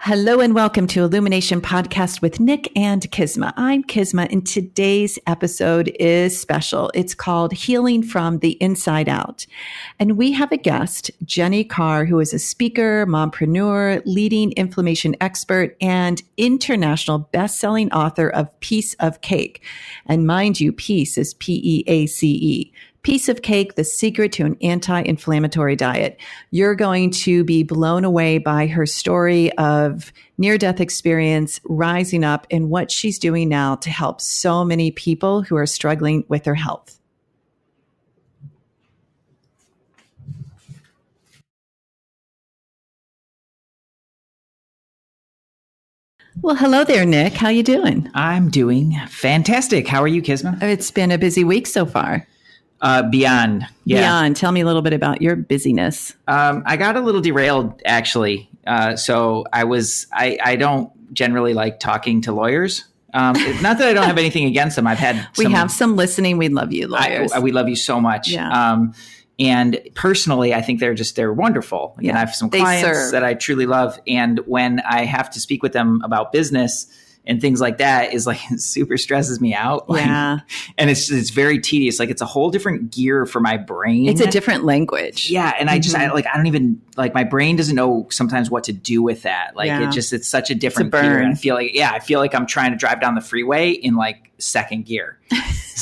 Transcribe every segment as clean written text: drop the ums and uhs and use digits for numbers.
Hello and welcome to Illumination Podcast with Nick and Kisma. I'm Kisma, and today's episode is special. It's called Healing from the Inside Out. And we have a guest, Jenny Carr, who is a speaker, mompreneur, leading inflammation expert, and international best-selling author of Piece of Cake. And mind you, Peace is P-E-A-C-E. Piece of Cake, the secret to an anti-inflammatory diet. You're going to be blown away by her story of near-death experience, rising up, and what she's doing now to help so many people who are struggling with their health. Well, hello there, Nick. How you doing? I'm doing fantastic. How are you, Kisma? It's been a busy week so far. Beyond. Yeah. Beyond. Tell me a little bit about your busyness. I got a little derailed, actually. So I don't generally like talking to lawyers. Not that I don't have anything against them. We have some listening. We love you, lawyers. We love you so much. Yeah. And personally, I think they're wonderful. Yeah. And I have some clients that I truly love. And when I have to speak with them about business and things like that, is like, it super stresses me out. Yeah. And it's very tedious. Like, it's a whole different gear for my brain. It's a different language. Yeah. And I don't even, like, my brain doesn't know sometimes what to do with that. Like, it's such a different gear. And I feel like I'm trying to drive down the freeway in like second gear.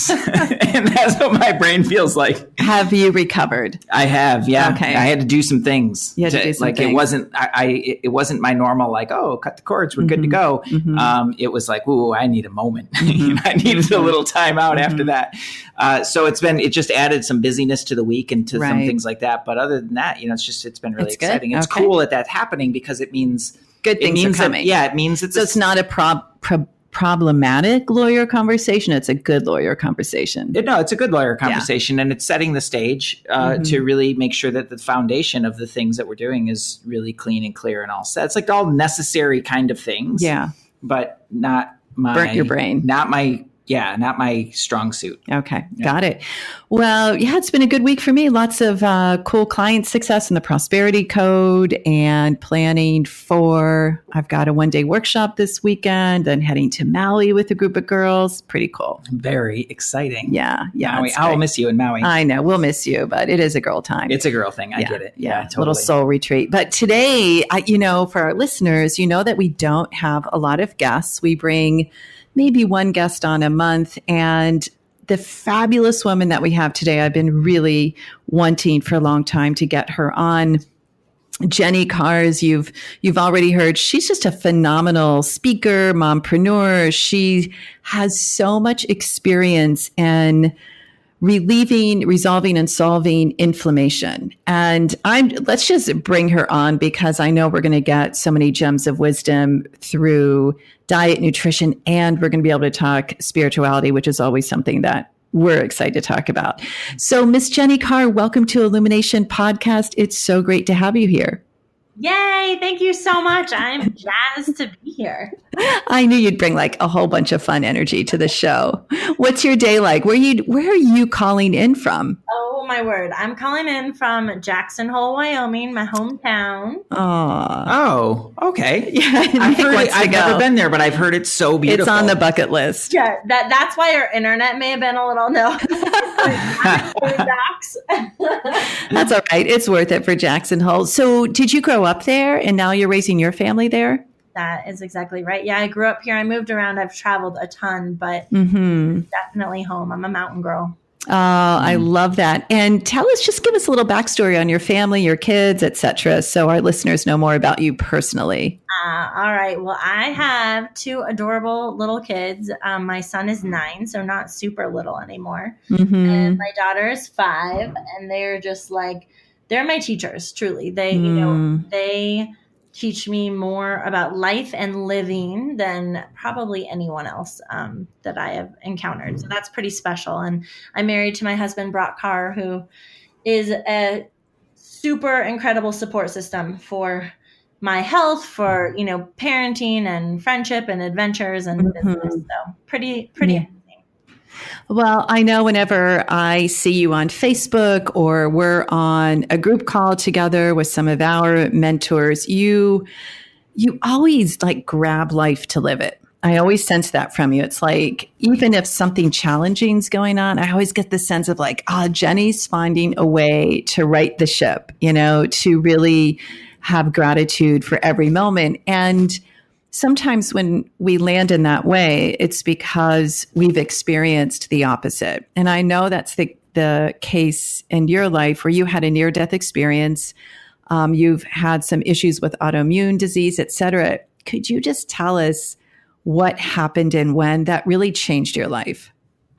And that's what my brain feels like. Have you recovered? I have, yeah. Okay. I had to do some things. You had to do some things. It wasn't my normal, like, oh, cut the cords, we're good to go. Mm-hmm. It was like, ooh, I need a moment. Mm-hmm. I needed a little time out after that. So it just added some busyness to the week and to some things like that. But other than that, it's been really exciting. It's cool that that's happening, because it means good things are coming. It means it's not a problematic lawyer conversation. It's a good lawyer conversation. It's a good lawyer conversation, and it's setting the stage to really make sure that the foundation of the things that we're doing is really clean and clear and all set. It's like all necessary kind of things. Yeah. But not my burnt your brain. Not my strong suit. Okay. Got it. Well, it's been a good week for me. Lots of cool client success in the Prosperity Code, and planning for, I've got a one-day workshop this weekend, then heading to Maui with a group of girls. Pretty cool. Very exciting. Yeah. Maui. I'll miss you in Maui. I know. We'll miss you, but it is a girl time. It's a girl thing. I get it. Yeah, totally. Little soul retreat. But today, for our listeners, that we don't have a lot of guests. We bring maybe one guest on a month. And the fabulous woman that we have today, I've been really wanting for a long time to get her on. Jenny Carr, you've already heard, she's just a phenomenal speaker, mompreneur. She has so much experience in resolving and solving inflammation. And let's just bring her on, because I know we're going to get so many gems of wisdom through diet, nutrition, and we're going to be able to talk spirituality, which is always something that we're excited to talk about. So Miss Jenny Carr, welcome to Illumination Podcast. It's so great to have you here. Yay. Thank you so much. I'm jazzed to be here. I knew you'd bring like a whole bunch of fun energy to the show. What's your day like? Where are you calling in from? Oh my word. I'm calling in from Jackson Hole, Wyoming, my hometown. Oh, okay. Yeah. I've never been there, but I've heard it's so beautiful. It's on the bucket list. Yeah. That's why our internet may have been a little That's all right. It's worth it for Jackson Hole. So did you grow up there and now you're raising your family there? That is exactly right. Yeah, I grew up here. I moved around. I've traveled a ton, but definitely home. I'm a mountain girl. Oh, I love that. And just give us a little backstory on your family, your kids, etc., so our listeners know more about you personally. All right. Well, I have two adorable little kids. My son is 9, so not super little anymore. And my daughter is 5, and they're just like, they're my teachers, truly. They, they teach me more about life and living than probably anyone else that I have encountered. So that's pretty special. And I'm married to my husband, Brock Carr, who is a super incredible support system for my health, for, parenting and friendship and adventures and business. So pretty amazing. Well, I know whenever I see you on Facebook or we're on a group call together with some of our mentors, you you always like grab life to live it. I always sense that from you. It's like, even if something challenging is going on, I always get the sense of like, Jenny's finding a way to right the ship, to really have gratitude for every moment. And sometimes when we land in that way, it's because we've experienced the opposite. And I know that's the case in your life where you had a near-death experience. You've had some issues with autoimmune disease, et cetera. Could you just tell us what happened and when that really changed your life?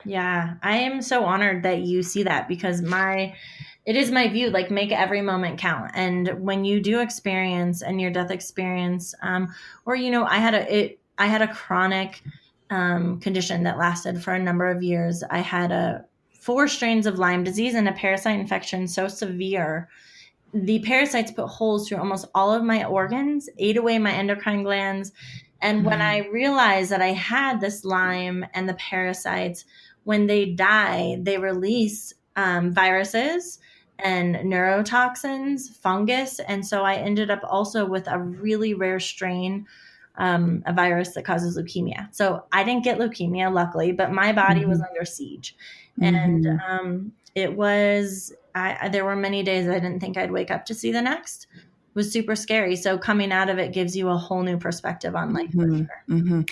Yeah, I am so honored that you see that, because it is my view, like, make every moment count. And when you do experience a near-death experience, or, I had a chronic condition that lasted for a number of years. I had 4 strains of Lyme disease and a parasite infection so severe. The parasites put holes through almost all of my organs, ate away my endocrine glands. And when I realized that I had this Lyme and the parasites, when they die, they release viruses and neurotoxins, fungus. And so I ended up also with a really rare strain, a virus that causes leukemia. So I didn't get leukemia, luckily, but my body was under siege. And it was, there were many days I didn't think I'd wake up to see the next. It was super scary. So coming out of it gives you a whole new perspective on life, for sure.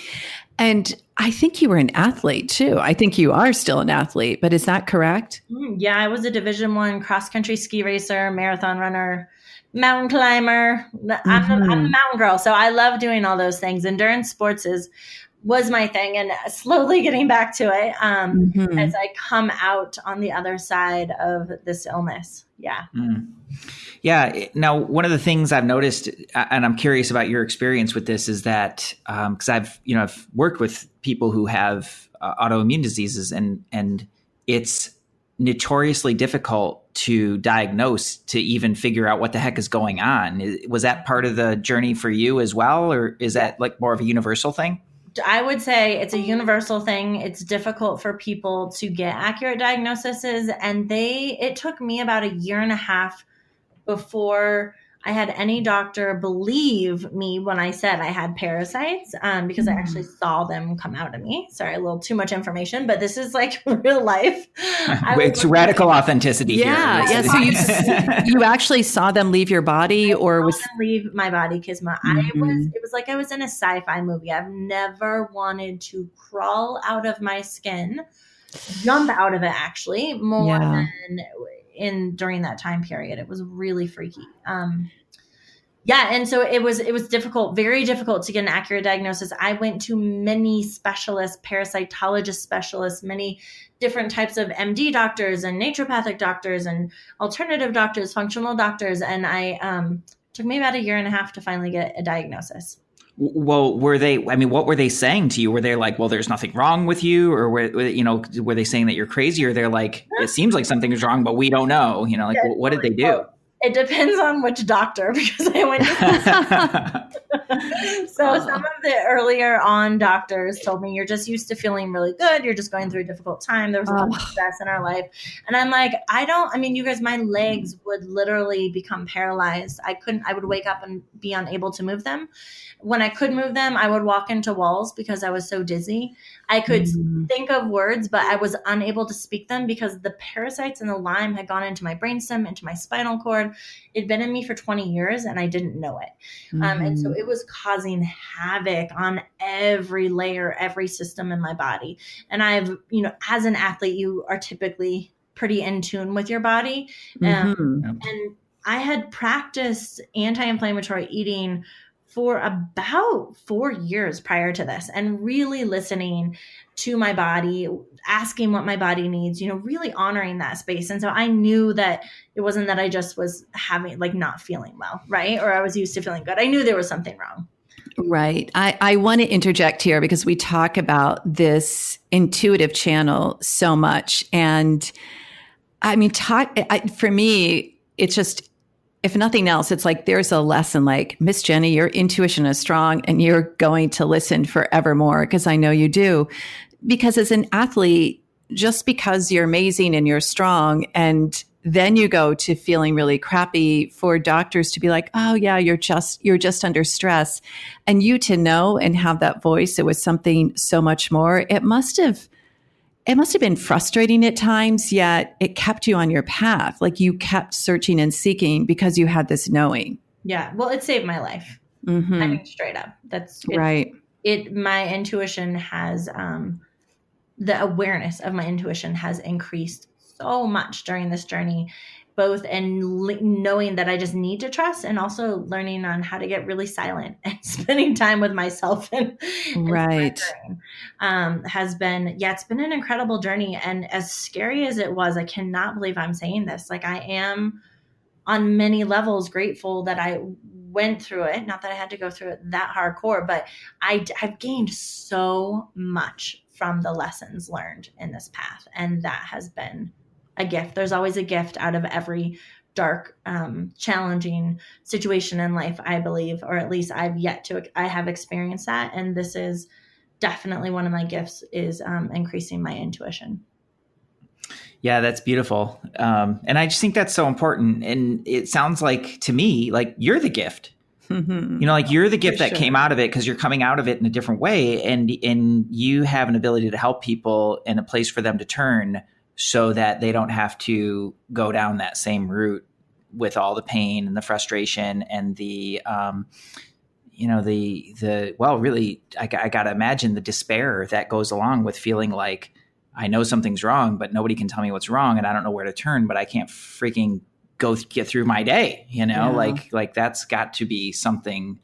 And I think you were an athlete too. I think you are still an athlete, but is that correct? Yeah, I was a Division I cross-country ski racer, marathon runner, mountain climber. I'm a mountain girl, so I love doing all those things. Endurance sports was my thing, and slowly getting back to it as I come out on the other side of this illness. Yeah. Yeah. Now, one of the things I've noticed, and I'm curious about your experience with this, is that because I've worked with people who have autoimmune diseases, and it's notoriously difficult to diagnose, to even figure out what the heck is going on. Was that part of the journey for you as well, or is that like more of a universal thing? I would say it's a universal thing. It's difficult for people to get accurate diagnoses, and it took me about 1.5 years before I had any doctor believe me when I said I had parasites, because I actually saw them come out of me. Sorry, a little too much information, but this is like real life. It's radical authenticity here. Yeah. So you actually saw them leave your body, or was leave my body, Kisma. It was like I was in a sci-fi movie. I've never wanted to crawl out of my skin, jump out of it, actually, more than during that time period. It was really freaky. And so it was difficult, very difficult to get an accurate diagnosis. I went to many specialists, parasitologist specialists, many different types of MD doctors and naturopathic doctors and alternative doctors, functional doctors. And took me about 1.5 years to finally get a diagnosis. Well, what were they saying to you? Were they like, well, there's nothing wrong with you? Or were they saying that you're crazy? Or they're like, it seems like something is wrong, but we don't know, what did they do? It depends on which doctor, because I went to So some of the earlier on doctors told me, you're just used to feeling really good. You're just going through a difficult time. There was a lot of stress in our life. And I'm like, you guys, my legs would literally become paralyzed. I would wake up and be unable to move them. When I could move them, I would walk into walls because I was so dizzy. I could think of words, but I was unable to speak them because the parasites and the Lyme had gone into my brainstem, into my spinal cord. It'd been in me for 20 years and I didn't know it. And so it was causing havoc on every layer, every system in my body. And I've, as an athlete, you are typically pretty in tune with your body. And I had practiced anti-inflammatory eating for about 4 years prior to this, and really listening to my body, asking what my body needs, really honoring that space. And so I knew that it wasn't that I just was having, not feeling well, right? Or I was used to feeling good. I knew there was something wrong. Right. I want to interject here because we talk about this intuitive channel so much. And for me, it's just, if nothing else, it's like there's a lesson like, Miss Jenny, your intuition is strong and you're going to listen forevermore, because I know you do. Because as an athlete, just because you're amazing and you're strong and then you go to feeling really crappy, for doctors to be like, oh yeah, you're just under stress. And you to know and have that voice, it was something so much more. It must have been frustrating at times, yet it kept you on your path. Like you kept searching and seeking because you had this knowing. Yeah. Well, it saved my life. Mm-hmm. I mean, straight up. Right. My intuition has, the awareness of my intuition has increased so much during this journey, both in knowing that I just need to trust, and also learning on how to get really silent and spending time with myself and right. Has been, it's been an incredible journey. And as scary as it was, I cannot believe I'm saying this. Like, I am on many levels grateful that I went through it. Not that I had to go through it that hardcore, but I've gained so much from the lessons learned in this path. And that has been a gift. There's always a gift out of every dark, challenging situation in life, I believe, or at least I have experienced that. And this is definitely one of my gifts, is increasing my intuition. Yeah, that's beautiful. And I just think that's so important. And it sounds like to me, like you're the gift. Mm-hmm. Like you're the gift that came out of it, because you're coming out of it in a different way. And you have an ability to help people and a place for them to turn, so that they don't have to go down that same route with all the pain and the frustration and the really, I got to imagine the despair that goes along with feeling like I know something's wrong, but nobody can tell me what's wrong, and I don't know where to turn, but I can't freaking get through my day, like that's got to be something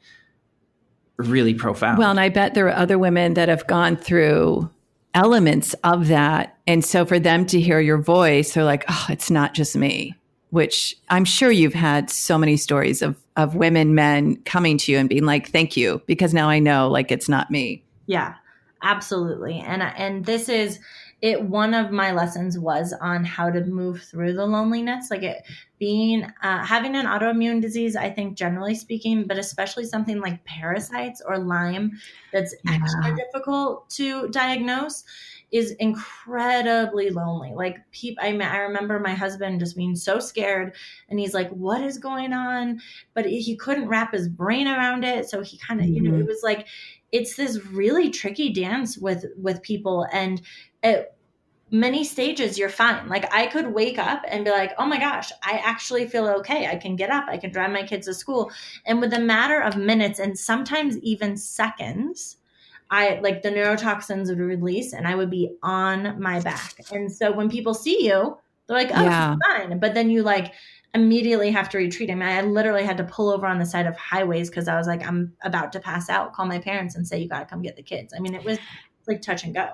really profound. Well, and I bet there are other women that have gone through elements of that. And so for them to hear your voice, they're like, oh, it's not just me, which I'm sure you've had so many stories of women, men coming to you and being like, thank you, because now I know, like, it's not me. Yeah, absolutely. And this is it. One of my lessons was on how to move through the loneliness, like it being, having an autoimmune disease, I think generally speaking, but especially something like parasites or Lyme, that's extra difficult to diagnose, is incredibly lonely. Like I remember my husband just being so scared, and he's like, what is going on? But he couldn't wrap his brain around it. So he kind of, it was like, it's this really tricky dance with people. And at many stages, you're fine. Like I could wake up and be like, oh my gosh, I actually feel okay. I can get up. I can drive my kids to school. And with a matter of minutes, and sometimes even seconds, the neurotoxins would release and I would be on my back. And so when people see you, they're like, oh, she's fine. But then you like immediately have to retreat. I mean, I literally had to pull over on the side of highways because I was like, I'm about to pass out, call my parents and say, you got to come get the kids. I mean, it was like touch and go.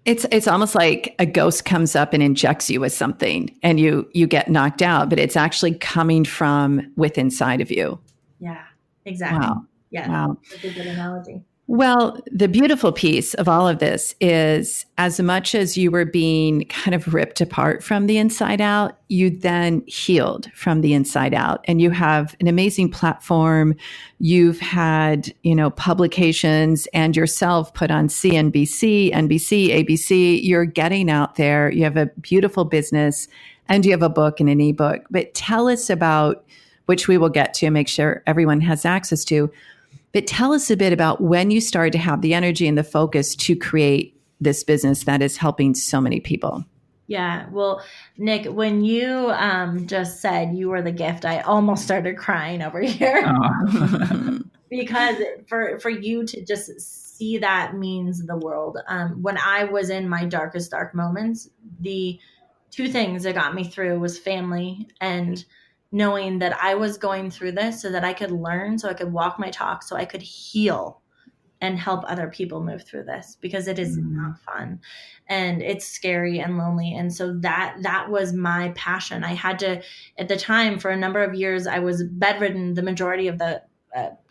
It's almost like a ghost comes up and injects you with something and you get knocked out, but it's actually coming from within inside of you. Yeah, exactly. Wow. Yeah, wow. That's a good analogy. Well, the beautiful piece of all of this is, as much as you were being kind of ripped apart from the inside out, you then healed from the inside out. And you have an amazing platform. You've had, publications and yourself put on CNBC, NBC, ABC. You're getting out there. You have a beautiful business and you have a book and an ebook. But tell us about, which we will get to, make sure everyone has access to. But tell us a bit about when you started to have the energy and the focus to create this business that is helping so many people. Yeah. Well, Nick, when you just said you were the gift, I almost started crying over here. Because for you to just see that means the world. When I was in my darkest dark moments, the two things that got me through was family and knowing that I was going through this so that I could learn, so I could walk my talk, so I could heal and help other people move through this, because it is not fun and it's scary and lonely. And so that was my passion. I had to, at the time, for a number of years, I was bedridden the majority of the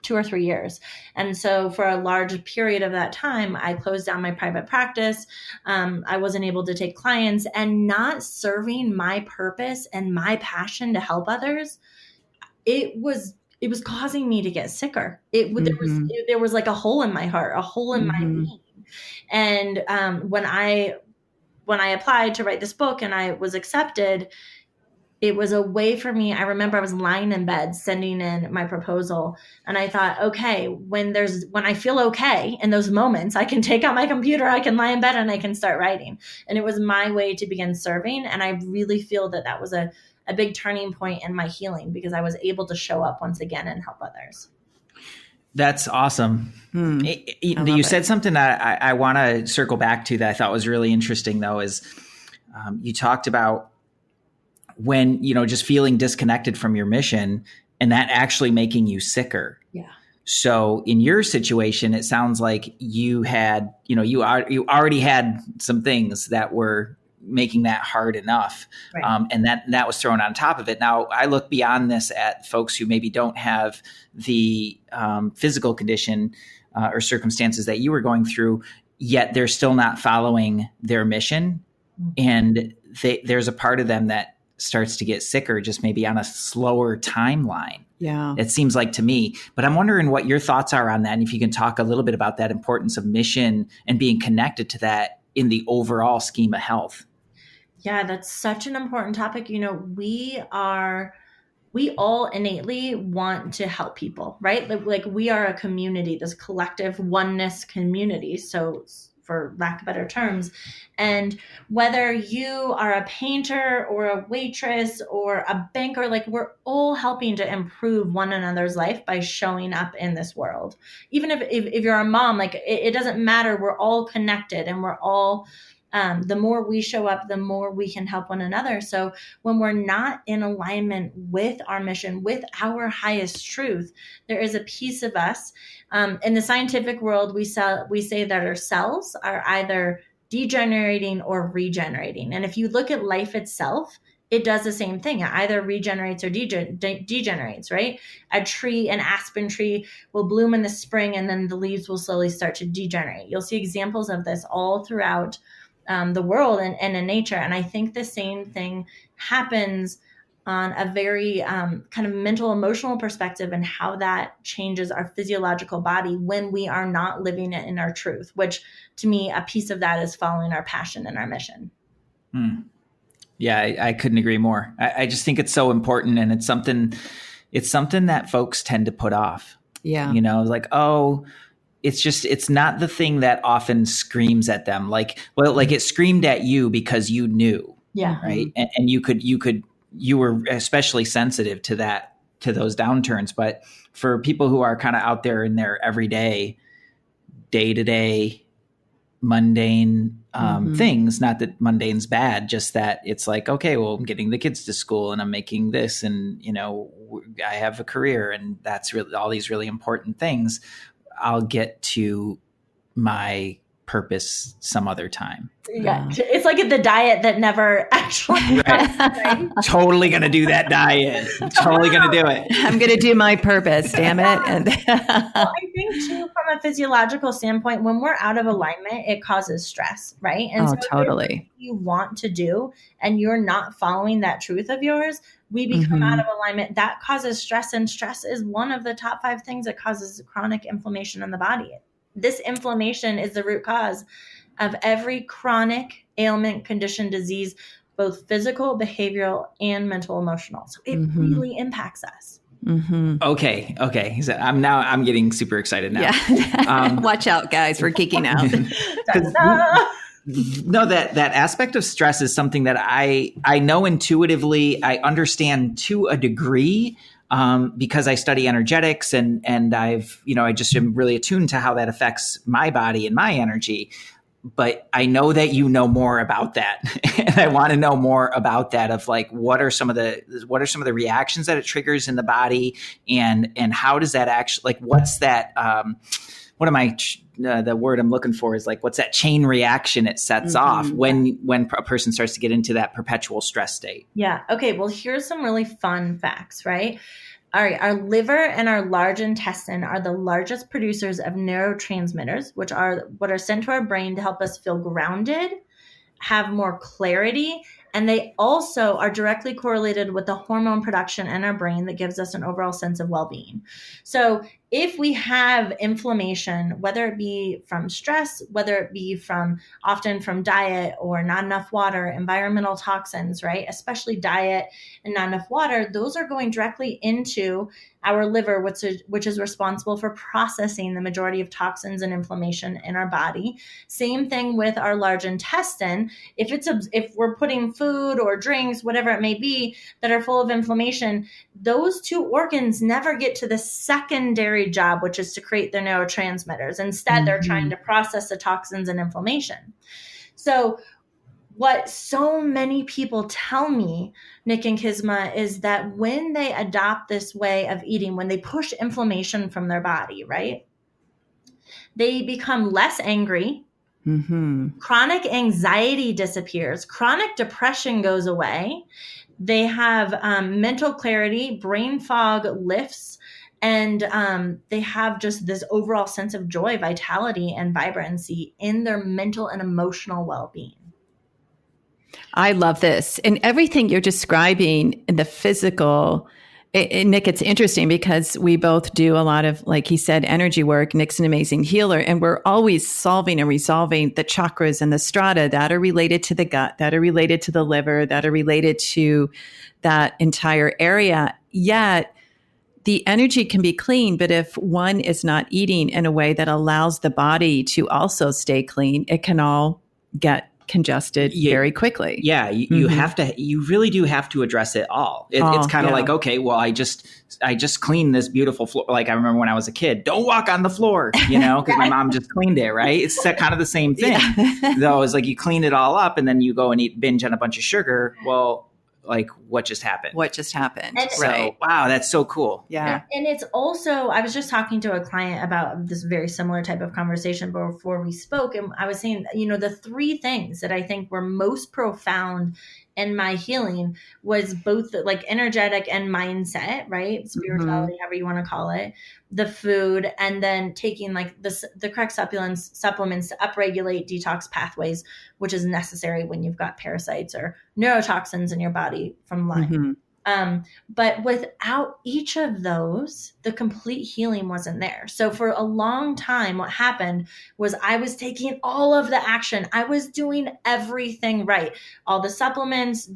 2 or 3 years. And so for a large period of that time, I closed down my private practice. I wasn't able to take clients, and not serving my purpose and my passion to help others. It was causing me to get sicker. There was like a hole in my heart, a hole in my being. And when I applied to write this book and I was accepted, it was a way for me. I remember I was lying in bed sending in my proposal, and I thought, okay, when I feel okay in those moments, I can take out my computer, I can lie in bed, and I can start writing. And it was my way to begin serving. And I really feel that was a big turning point in my healing, because I was able to show up once again and help others. That's awesome. You said something that I want to circle back to that I thought was really interesting, though, is you talked about when, just feeling disconnected from your mission and that actually making you sicker. Yeah. So in your situation, it sounds like you had, you already had some things that were making that hard enough. Right. And that was thrown on top of it. Now, I look beyond this at folks who maybe don't have the physical condition or circumstances that you were going through, yet they're still not following their mission. Mm-hmm. And there's a part of them that starts to get sicker, just maybe on a slower timeline. Yeah. It seems like to me, but I'm wondering what your thoughts are on that. And if you can talk a little bit about that importance of mission and being connected to that in the overall scheme of health. Yeah, that's such an important topic. We all innately want to help people, right? Like we are a community, this collective oneness community. So for lack of better terms. And whether you are a painter or a waitress or a banker, like we're all helping to improve one another's life by showing up in this world. Even if you're a mom, like it doesn't matter. We're all connected, and we're all, the more we show up, the more we can help one another. So when we're not in alignment with our mission, with our highest truth, there is a piece of us. In the scientific world, we say that our cells are either degenerating or regenerating. And if you look at life itself, it does the same thing. It either regenerates or degenerates, right? An aspen tree will bloom in the spring, and then the leaves will slowly start to degenerate. You'll see examples of this all throughout the world and in nature. And I think the same thing happens on a very kind of mental, emotional perspective, and how that changes our physiological body when we are not living it in our truth, which to me, a piece of that is following our passion and our mission. Yeah, I couldn't agree more. I just think it's so important, and it's something that folks tend to put off. Yeah. Like, oh, it's not the thing that often screams at them. Like it screamed at you because you knew. Yeah. Right. And you were especially sensitive to those downturns. But for people who are kind of out there in their everyday, day-to-day, mundane things, not that mundane's bad, just that it's like, okay, well, I'm getting the kids to school and I'm making this, and, I have a career, and that's really all these really important things. I'll get to my purpose some other time. Yeah. It's like the diet that never actually right. Totally going to do that diet. Totally going to do it. I'm going to do my purpose, damn it. And well, I think too, from a physiological standpoint, when we're out of alignment, it causes stress, right? And so totally. If you want to do and you're not following that truth of yours, we become out of alignment. That causes stress, and stress is one of the top 5 things that causes chronic inflammation in the body. This inflammation is the root cause of every chronic ailment, condition, disease, both physical, behavioral, and mental, emotional. So it really impacts us. Okay. So I'm getting super excited now. Yeah. Watch out, guys. We're geeking out. No, that aspect of stress is something that I know intuitively. I understand to a degree. Because I study energetics and I just am really attuned to how that affects my body and my energy. But I know that you know more about that. And I want to know more about that, of like, what are some of the reactions that it triggers in the body, and how does that actually, like, what's that, the word I'm looking for is like, what's that chain reaction it sets off when a person starts to get into that perpetual stress state? Yeah. Okay. Well, here's some really fun facts, right? All right. Our liver and our large intestine are the largest producers of neurotransmitters, which are what are sent to our brain to help us feel grounded, have more clarity. And they also are directly correlated with the hormone production in our brain that gives us an overall sense of well-being. So if we have inflammation, whether it be from stress, whether it be often from diet or not enough water, environmental toxins, right? Especially diet and not enough water, those are going directly into our liver, which is responsible for processing the majority of toxins and inflammation in our body. Same thing with our large intestine. If we're putting food or drinks, whatever it may be, that are full of inflammation, those two organs never get to the secondary job, which is to create their neurotransmitters. Instead, they're trying to process the toxins and inflammation. So what so many people tell me, Nick and Kisma, is that when they adopt this way of eating, when they push inflammation from their body, right, they become less angry. Chronic anxiety disappears. Chronic depression goes away. They have mental clarity, brain fog lifts, and they have just this overall sense of joy, vitality, and vibrancy in their mental and emotional well-being. I love this. And everything you're describing in the physical, Nick, it's interesting because we both do a lot of, like he said, energy work. Nick's an amazing healer, and we're always solving and resolving the chakras and the strata that are related to the gut, that are related to the liver, that are related to that entire area. Yet the energy can be clean, but if one is not eating in a way that allows the body to also stay clean, it can all get congested very quickly. Yeah. You really do have to address it all. It's kind of like, okay, well, I just cleaned this beautiful floor. Like I remember when I was a kid, don't walk on the floor, because my mom just cleaned it. Right. It's kind of the same thing though. It's like you clean it all up and then you go and binge on a bunch of sugar. Well, like what just happened? And so, wow, that's so cool. Yeah. And it's also, I was just talking to a client about this very similar type of conversation before we spoke. And I was saying, the three things that I think were most profound in my healing was both like energetic and mindset, right? Spirituality, however you want to call it, the food, and then taking like the correct supplements to upregulate detox pathways, which is necessary when you've got parasites or neurotoxins in your body from Lyme. But without each of those, the complete healing wasn't there. So for a long time, what happened was I was taking all of the action. I was doing everything right. All the supplements,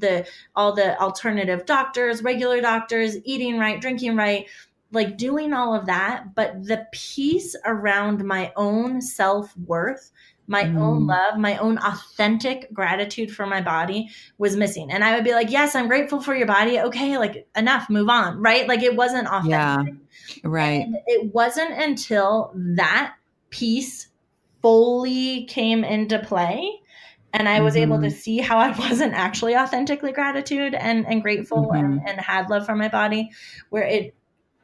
all the alternative doctors, regular doctors, eating right, drinking right, like doing all of that. But the piece around my own self-worth, my own love, my own authentic gratitude for my body was missing. And I would be like, yes, I'm grateful for your body. Okay, like enough, move on, right? Like it wasn't authentic. Yeah, right. And it wasn't until that piece fully came into play and I was able to see how I wasn't actually authentically gratitude and grateful and had love for my body,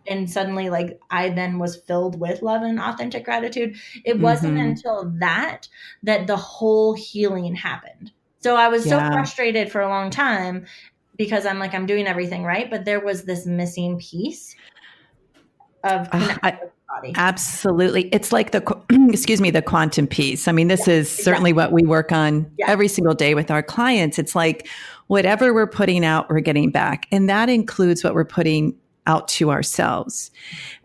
and suddenly like I then was filled with love and authentic gratitude. It wasn't until that the whole healing happened. So I was so frustrated for a long time because I'm like, I'm doing everything right. But there was this missing piece of connecting with the body. Absolutely. It's like the quantum piece. I mean, this is certainly what we work on every single day with our clients. It's like whatever we're putting out, we're getting back. And that includes what we're putting out to ourselves.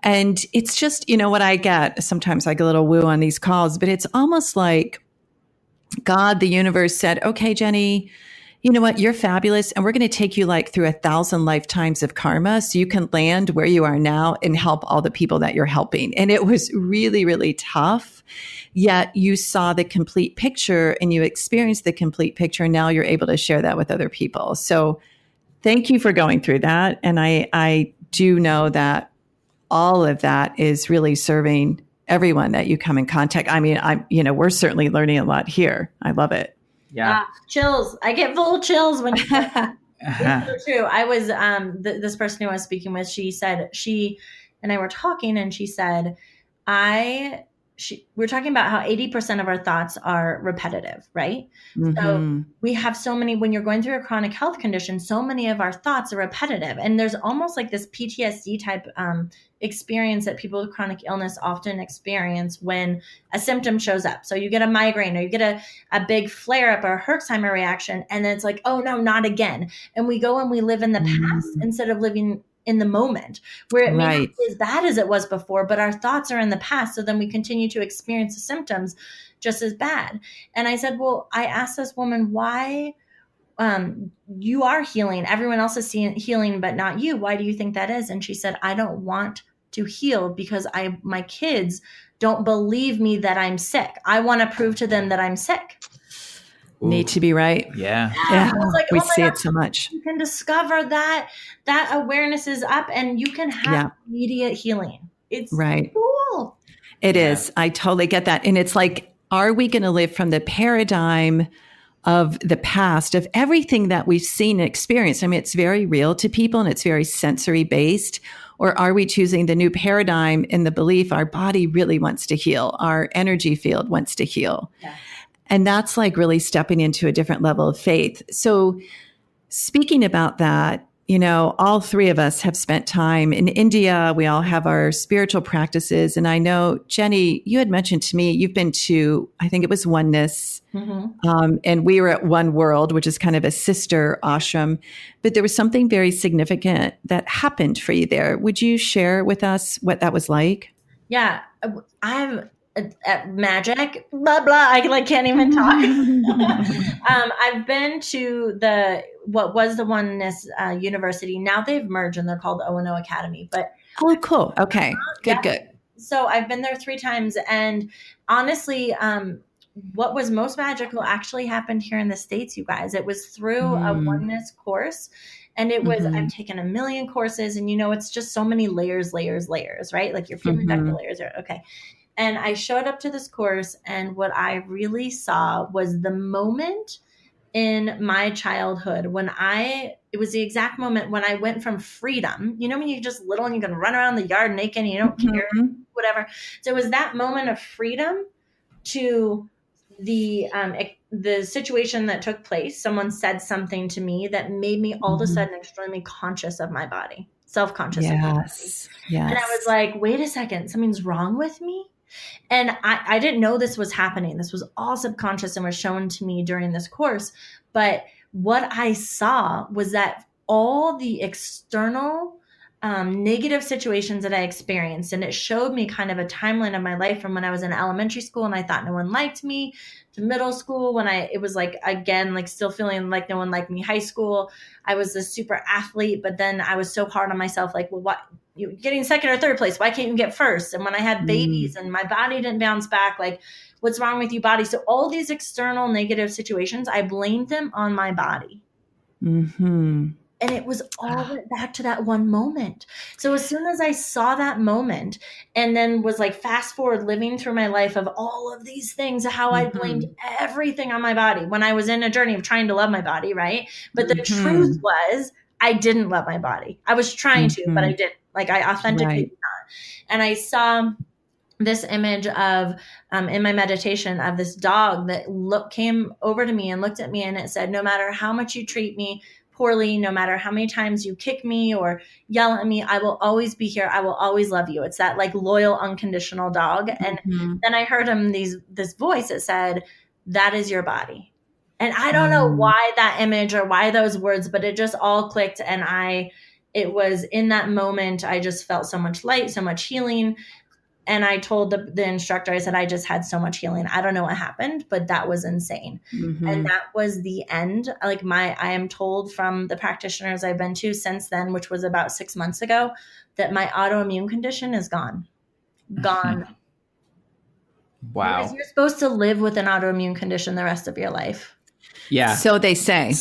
And it's just, what I get, sometimes I get a little woo on these calls, but it's almost like God, the universe said, okay, Jenny, you know what? You're fabulous. And we're going to take you like through 1,000 lifetimes of karma so you can land where you are now and help all the people that you're helping. And it was really, really tough. Yet you saw the complete picture and you experienced the complete picture. And now you're able to share that with other people. So thank you for going through that. And I do know that all of that is really serving everyone that you come in contact. I mean, we're certainly learning a lot here. I love it. Yeah. Chills. I get full chills when you say that. It's so true. I was, this person who I was speaking with, she said, she and I were talking and she said, we're talking about how 80% of our thoughts are repetitive, right? So we have so many, when you're going through a chronic health condition, so many of our thoughts are repetitive. And there's almost like this PTSD type experience that people with chronic illness often experience when a symptom shows up. So you get a migraine or you get a big flare up or a Herxheimer reaction. And then it's like, oh no, not again. And we go and we live in the past instead of living in the moment, where it may not Right. be as bad as it was before, but our thoughts are in the past. So then we continue to experience the symptoms just as bad. And I said, well, I asked this woman, why you are healing. Everyone else is healing, but not you. Why do you think that is? And she said, I don't want to heal because my kids don't believe me that I'm sick. I want to prove to them that I'm sick. Need to be right. Yeah. Yeah. I was like, We oh my see God, it so much. you can discover that awareness is up and you can have immediate healing. It's right. Cool. It is. I totally get that. And it's like, are we going to live from the paradigm of the past, of everything that we've seen and experienced? I mean, it's very real to people and it's very sensory based. Or are we choosing the new paradigm in the belief our body really wants to heal, our energy field wants to heal? Yeah. And that's like really stepping into a different level of faith. So speaking about that, you know, all three of us have spent time in India. We all have our spiritual practices. And I know, Jenny, you had mentioned to me, you've been to, I think it was Oneness. Mm-hmm. And we were at One World, which is kind of a sister ashram. But there was something very significant that happened for you there. Would you share with us what that was like? Yeah, I've at magic, blah, blah. I can't even talk. I've been to what was the Oneness University. Now they've merged and they're called O&O Academy. But oh, cool. Okay. Good. So I've been there 3 times. And honestly, what was most magical actually happened here in the States, you guys. It was through a Oneness course. And it was, I've taken a million courses and, you know, it's just so many layers, right? Like you're feeling back the layers. Okay. And I showed up to this course and what I really saw was the moment in my childhood it was the exact moment when I went from freedom, you know, when you're just little and you can run around the yard naked and you don't care, whatever. So it was that moment of freedom to the situation that took place. Someone said something to me that made me all of a sudden extremely conscious of my body, self-conscious of my body. Yes. And I was like, wait a second, something's wrong with me. And I didn't know this was happening. This was all subconscious and was shown to me during this course. But what I saw was that all the external negative situations that I experienced, and it showed me kind of a timeline of my life from when I was in elementary school and I thought no one liked me, to middle school when it was like, again, like still feeling like no one liked me. High school, I was a super athlete, but then I was so hard on myself, like, well, what? You're getting second or third place. Why can't you get first? And when I had babies and my body didn't bounce back, like, what's wrong with you, body? So all these external negative situations, I blamed them on my body. Mm-hmm. And it was all back to that one moment. So as soon as I saw that moment and then was like fast forward living through my life of all of these things, how I blamed everything on my body when I was in a journey of trying to love my body, right? But the truth was I didn't love my body. I was trying to, but I didn't. Like I authentically did not. And I saw this image of, in my meditation, of this dog that came over to me and looked at me and it said, no matter how much you treat me poorly, no matter how many times you kick me or yell at me, I will always be here. I will always love you. It's that like loyal, unconditional dog. And then I heard this voice that said, that is your body. And I don't know why that image or why those words, but it just all clicked. And it was in that moment, I just felt so much light, so much healing. And I told the instructor, I said, I just had so much healing. I don't know what happened, but that was insane. And that was the end. Like I am told from the practitioners I've been to since then, which was about 6 months ago, that my autoimmune condition is gone. Gone. Wow. Because you're supposed to live with an autoimmune condition the rest of your life. Yeah. So they say.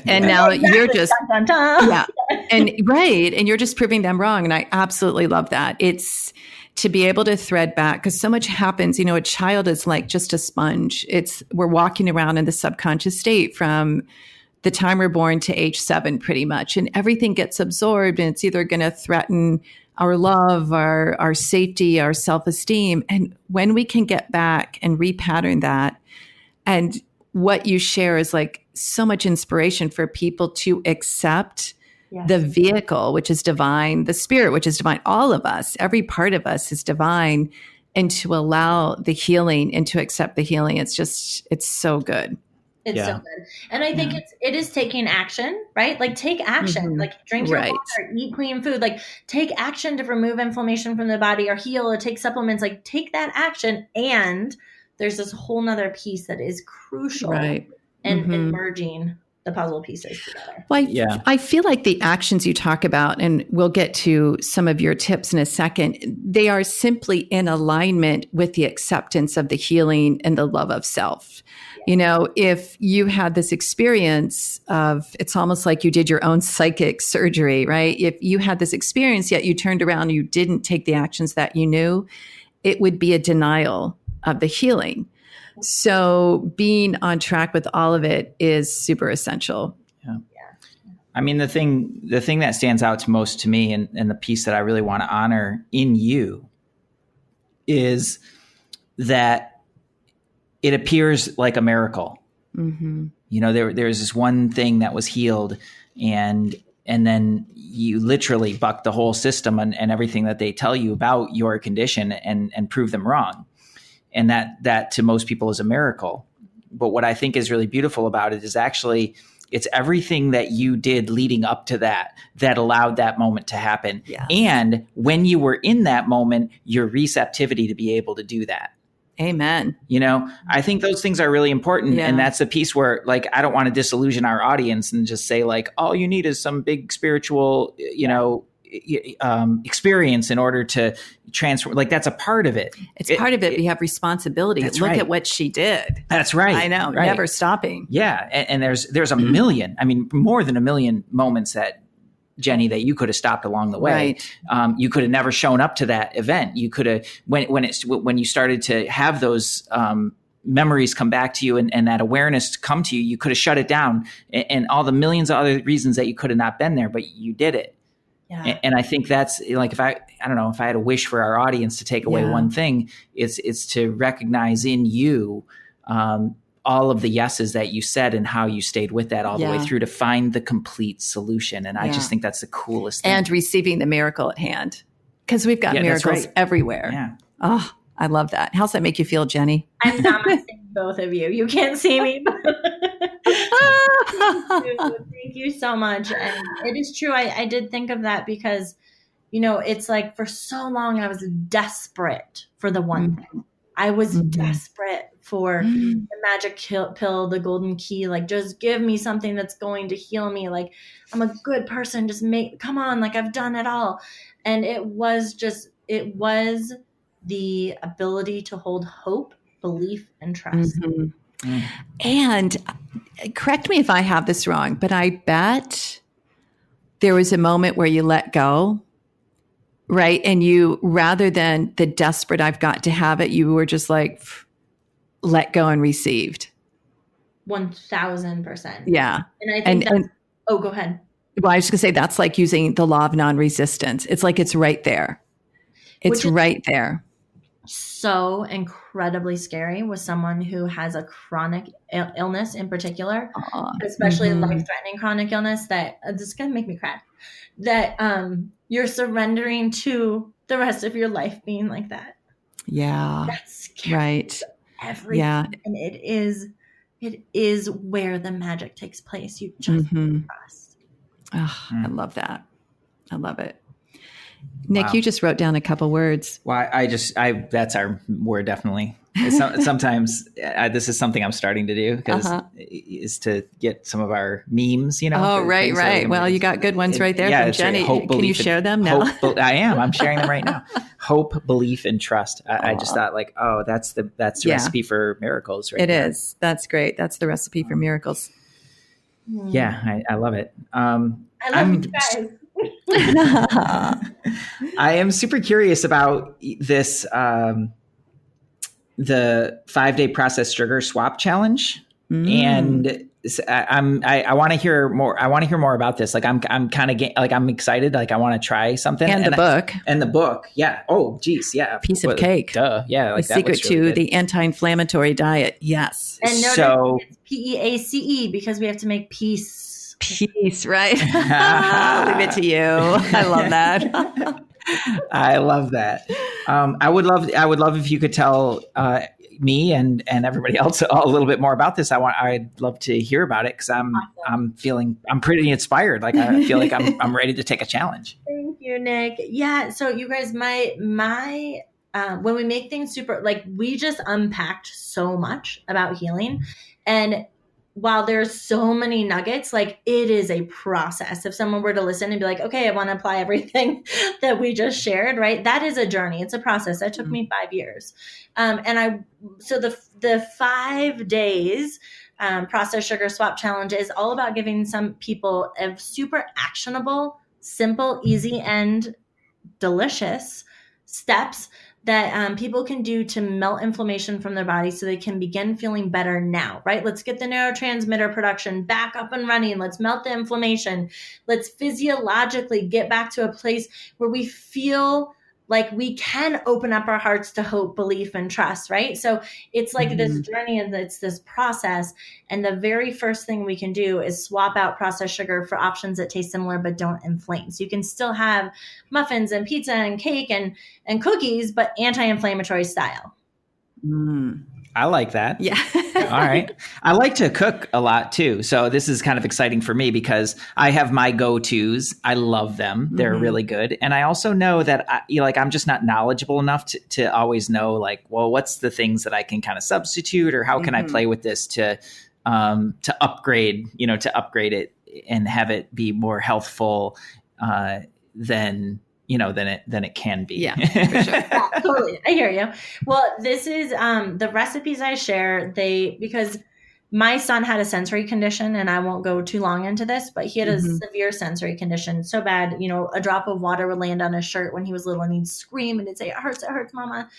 And now you're just, dun, dun, dun. Yeah. And right. And you're just proving them wrong. And I absolutely love that. It's to be able to thread back because so much happens, you know, a child is like just a sponge. We're walking around in the subconscious state from the time we're born to age 7 pretty much. And everything gets absorbed and it's either going to threaten our love, our safety, our self-esteem. And when we can get back and repattern that, and what you share is like so much inspiration for people to accept the vehicle, which is divine, the spirit, which is divine. All of us, every part of us is divine, and to allow the healing and to accept the healing. It's so good. It's so good. And I think it is taking action, right? Like take action, like drink your water, eat clean food, like take action to remove inflammation from the body or heal or take supplements, like take that action. And there's this whole nother piece that is crucial in merging the puzzle pieces together. Well, I feel like the actions you talk about, and we'll get to some of your tips in a second, they are simply in alignment with the acceptance of the healing and the love of self. You know, if you had this experience of, it's almost like you did your own psychic surgery, right? If you had this experience, yet you turned around and you didn't take the actions that you knew, it would be a denial of the healing. So being on track with all of it is super essential. Yeah. I mean, the thing that stands out to most to me and the piece that I really want to honor in you is that it appears like a miracle. Mm-hmm. You know, there's this one thing that was healed and then you literally buck the whole system and everything that they tell you about your condition and prove them wrong. And that to most people is a miracle. But what I think is really beautiful about it is actually it's everything that you did leading up to that allowed that moment to happen. Yes. And when you were in that moment, your receptivity to be able to do that. Amen. You know, I think those things are really important. Yeah. And that's the piece where, like, I don't want to disillusion our audience and just say, like, all you need is some big spiritual, experience in order to transform. Like, that's a part of it. It's part of it. We have responsibility. Look at what she did. That's right. I know. Right. Never stopping. Yeah. And there's a million, I mean, more than a million moments that, Jenny, that you could have stopped along the way. Right. You could have never shown up to that event. You could have, when you started to have those memories come back to you and that awareness come to you, you could have shut it down and all the millions of other reasons that you could have not been there, but you did it. Yeah. And I think that's like, if I don't know, if I had a wish for our audience to take away one thing, it's to recognize in you all of the yeses that you said and how you stayed with that all the way through to find the complete solution. And I just think that's the coolest thing. And receiving the miracle at hand, because we've got miracles everywhere. Yeah. Oh, I love that. How's that make you feel, Jenny? I'm namasteing both of you. You can't see me. Thank you so much. And it is true. I did think of that because, you know, it's like for so long I was desperate for the one thing. I was desperate for the magic pill, the golden key. Like, just give me something that's going to heal me. Like, I'm a good person. Just come on. Like, I've done it all. And it was the ability to hold hope, belief, and trust. Mm-hmm. Mm. And correct me if I have this wrong, but I bet there was a moment where you let go, right? And you, rather than the desperate, I've got to have it, you were just like, let go and received. 1000%. Yeah. And I think go ahead. Well, I was just going to say, that's like using the law of non-resistance. It's like, it's right there. It's right there. So incredibly scary with someone who has a chronic illness in particular, especially life-threatening chronic illness that this is going to make me cry, that you're surrendering to the rest of your life being like that. Yeah. That's scary. Right. Everything. Yeah. And it is where the magic takes place. You just trust. Oh, I love that. I love it. Nick, you just wrote down a couple words. Well, that's our word, definitely. Sometimes this is something I'm starting to do because is to get some of our memes, you know. Oh, right. So, well, you got good ones right there from Jenny. Right. Can you share them now? I am. I'm sharing them right now. Hope, belief, and trust. I just thought like, that's the recipe for miracles. Right. It is. That's great. That's the recipe for miracles. Yeah, I love it. I love you guys. I am super curious about this, the 5-day processed sugar swap challenge. And I want to hear more. I want to hear more about this. Like, I'm kind of I'm excited. Like, I want to try something. And the book. Yeah. Oh, geez. Yeah. Piece of cake. Duh. Yeah. Like, the secret to the anti-inflammatory diet. Yes. And notice it's PEACE because we have to make peace. Peace, right? I'll leave it to you. I love that. I love that. I would love if you could tell me and everybody else a little bit more about this. I'd love to hear about it because I'm pretty inspired. Like I feel like I'm ready to take a challenge. Thank you, Nick. Yeah. So you guys, my when we make things super, like we just unpacked so much about healing, and while there's so many nuggets, like it is a process. If someone were to listen and be like, okay, I want to apply everything that we just shared, right? That is a journey. It's a process. That took me 5 years. So the 5 days processed sugar swap challenge is all about giving some people a super actionable, simple, easy, and delicious steps that people can do to melt inflammation from their body so they can begin feeling better now, right? Let's get the neurotransmitter production back up and running. Let's melt the inflammation. Let's physiologically get back to a place where we feel like we can open up our hearts to hope, belief, and trust, right? So it's like this journey and it's this process. And the very first thing we can do is swap out processed sugar for options that taste similar but don't inflame. So you can still have muffins and pizza and cake and cookies, but anti-inflammatory style. I like that. Yeah. All right. I like to cook a lot too. So this is kind of exciting for me because I have my go-tos. I love them. They're really good. And I also know that I'm just not knowledgeable enough to always know like, well, what's the things that I can kind of substitute or how can I play with this to upgrade it and have it be more healthful than it can be. Yeah, for sure. Yeah, totally. I hear you. Well, this is the recipes I share, because my son had a sensory condition, and I won't go too long into this, but he had a severe sensory condition, so bad, a drop of water would land on his shirt when he was little and he'd scream and he'd say, it hurts, mama.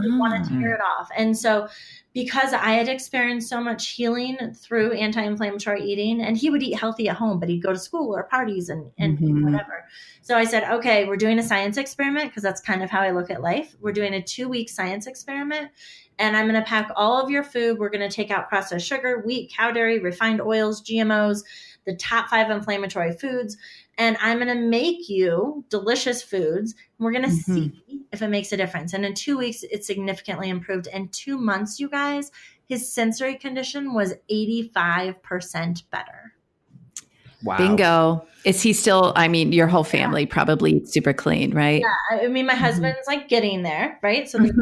He wanted to tear it off. And so because I had experienced so much healing through anti-inflammatory eating, and he would eat healthy at home, but he'd go to school or parties and whatever. So I said, okay, we're doing a science experiment because that's kind of how I look at life. We're doing a 2-week science experiment, and I'm going to pack all of your food. We're going to take out processed sugar, wheat, cow dairy, refined oils, GMOs, the top 5 inflammatory foods. And I'm going to make you delicious foods. We're going to see if it makes a difference. And in 2 weeks, it significantly improved. In 2 months, you guys, his sensory condition was 85% better. Wow. Bingo. Is he still, your whole family probably super clean, right? Yeah. My husband's like getting there, right? So there's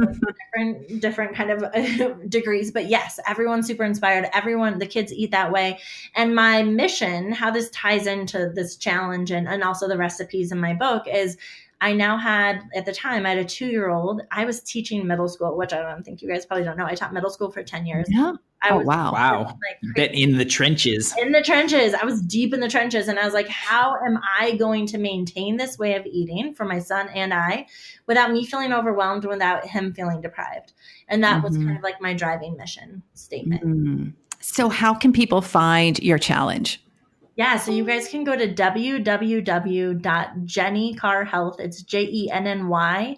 different kind of degrees, but yes, everyone's super inspired. The kids eat that way. And my mission, how this ties into this challenge and also the recipes in my book is I now had, at the time, I had a 2-year-old. I was teaching middle school, which I don't think you guys probably don't know. I taught middle school for 10 years. Yeah. Wow. Been in the trenches. In the trenches. I was deep in the trenches. And I was like, how am I going to maintain this way of eating for my son and I without me feeling overwhelmed, without him feeling deprived? And that was kind of like my driving mission statement. So how can people find your challenge? Yeah, so you guys can go to www.jennycarrhealth. It's JENNYCARR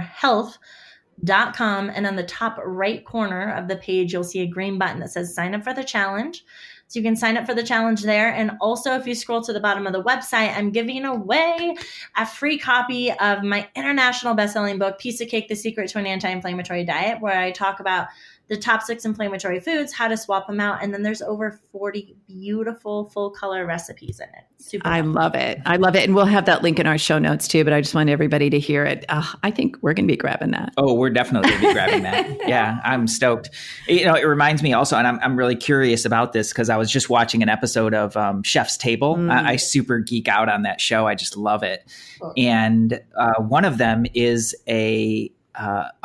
health.com. And on the top right corner of the page, you'll see a green button that says sign up for the challenge. So you can sign up for the challenge there. And also, if you scroll to the bottom of the website, I'm giving away a free copy of my international best-selling book, Piece of Cake, The Secret to an Anti-Inflammatory Diet, where I talk about the top 6 inflammatory foods, how to swap them out. And then there's over 40 beautiful full color recipes in it. Super I love it. I love it. And we'll have that link in our show notes too, but I just want everybody to hear it. I think we're going to be grabbing that. Oh, we're definitely going to be grabbing that. Yeah, I'm stoked. It reminds me also, and I'm really curious about this because I was just watching an episode of Chef's Table. I super geek out on that show. I just love it. Cool. And one of them is a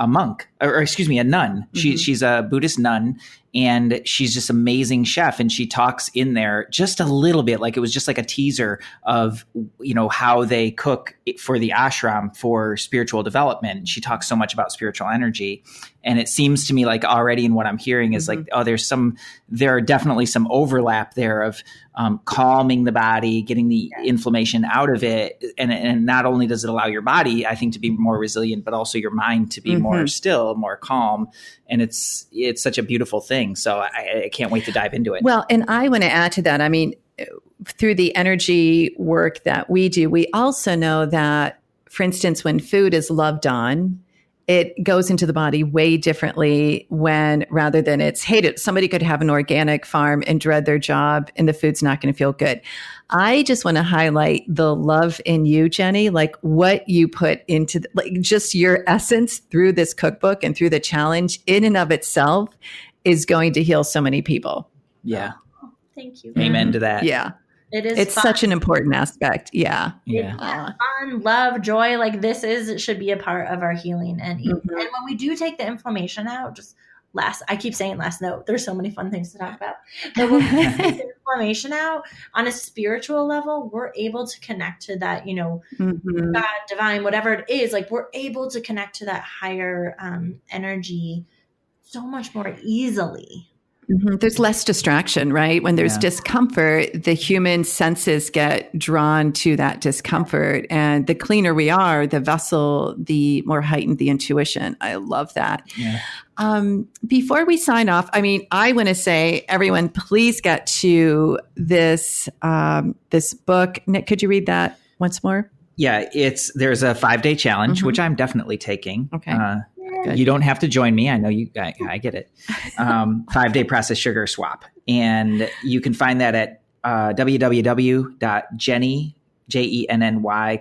monk, or excuse me, a nun. She's a Buddhist nun, and she's just amazing chef. And she talks in there just a little bit, like it was just like a teaser of, how they cook for the ashram for spiritual development. She talks so much about spiritual energy. And it seems to me like already in what I'm hearing is like, there are definitely some overlap there of calming the body, getting the inflammation out of it. And not only does it allow your body, I think, to be more resilient, but also your mind to be more still, more calm. And it's such a beautiful thing. So I can't wait to dive into it. Well, and I want to add to that. Through the energy work that we do, we also know that for instance, when food is loved on, it goes into the body way differently when rather than it's hated. Somebody could have an organic farm and dread their job and the food's not going to feel good. I just want to highlight the love in you, Jenny, like what you put into like just your essence through this cookbook and through the challenge in and of itself is going to heal so many people. Yeah. Oh, thank you. Amen to that. Yeah. It's fun. Such an important aspect. Yeah. Fun, love, joy. Like should be a part of our healing. And when we do take the inflammation out, I keep saying last note, there's so many fun things to talk about. But when we take the inflammation out on a spiritual level, we're able to connect to that, God, divine, whatever it is, like we're able to connect to that higher energy so much more easily. There's less distraction, right? When there's discomfort, the human senses get drawn to that discomfort. And the cleaner we are, the vessel, the more heightened the intuition. I love that. Yeah. Before we sign off, I want to say, everyone, please get to this book. Nick, could you read that once more? Yeah, there's a 5-day challenge, which I'm definitely taking. Okay. You don't have to join me. I know I get it. 5-day processed sugar swap. And you can find that at www.jenny, Jenny,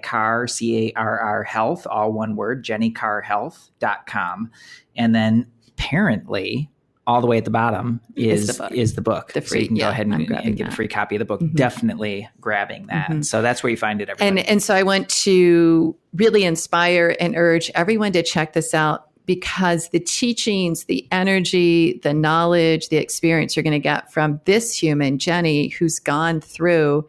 Carr, Carr Health, all one word, jennycarrhealth.com. And then apparently, all the way at the bottom is the book. The free, so you can go ahead and get a free copy of the book. Definitely grabbing that. So that's where you find it. And so I want to really inspire and urge everyone to check this out, because the teachings, the energy, the knowledge, the experience you're going to get from this human, Jenny, who's gone through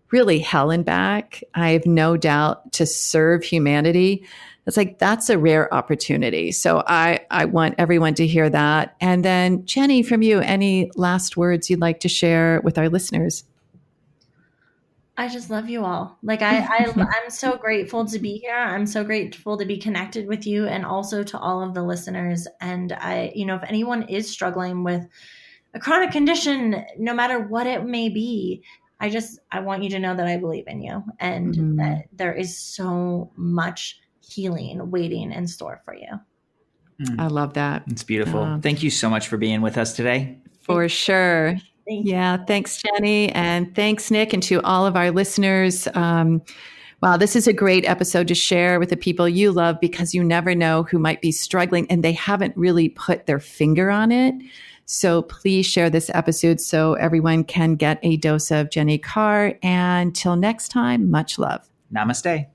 really hell and back, I have no doubt, to serve humanity. It's like, that's a rare opportunity. So I want everyone to hear that. And then Jenny, from you, any last words you'd like to share with our listeners? I just love you all. Like I'm so grateful to be here. I'm so grateful to be connected with you, and also to all of the listeners. And if anyone is struggling with a chronic condition, no matter what it may be, I want you to know that I believe in you, and that there is so much healing waiting in store for you. I love that. It's beautiful. Thank you so much for being with us today. For sure. Yeah. Thanks, Jenny. And thanks, Nick. And to all of our listeners. Wow, this is a great episode to share with the people you love, because you never know who might be struggling and they haven't really put their finger on it. So please share this episode so everyone can get a dose of Jenny Carr. And till next time, much love. Namaste.